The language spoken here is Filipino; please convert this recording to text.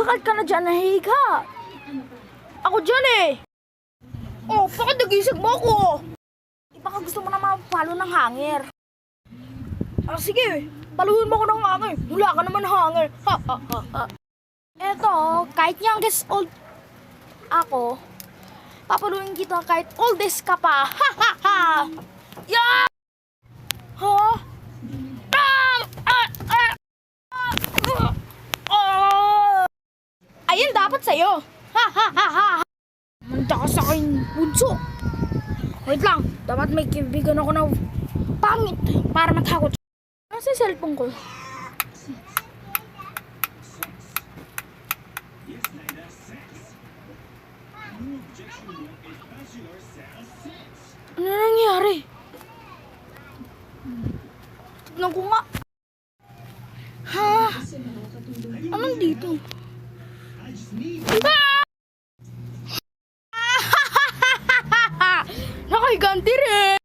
bakit ka na dyan nahiga? Ako dyan eh. Oh, bakit nagising mo ako? Baka gusto mo na mapalo ng hangir. Sige, paluin mo ko ng hangir. Wala ka naman hangir. Ha, ha, ha, ha. Eto, kahit youngest old ako, papaluin kita kahit oldest ka pa. Ha, ha, ha. Yeah! Ha? Ayun dapat sa'yo. Ha, ha, ha, ha. Manda ka sa akin, bunso. Wait lang, dapat may kaibigan ako na pangit para matakot. Ano sa cellphone ko? Ano nangyari? Tignan ko nga. Ha? Anong dito? Nakaiganti rin!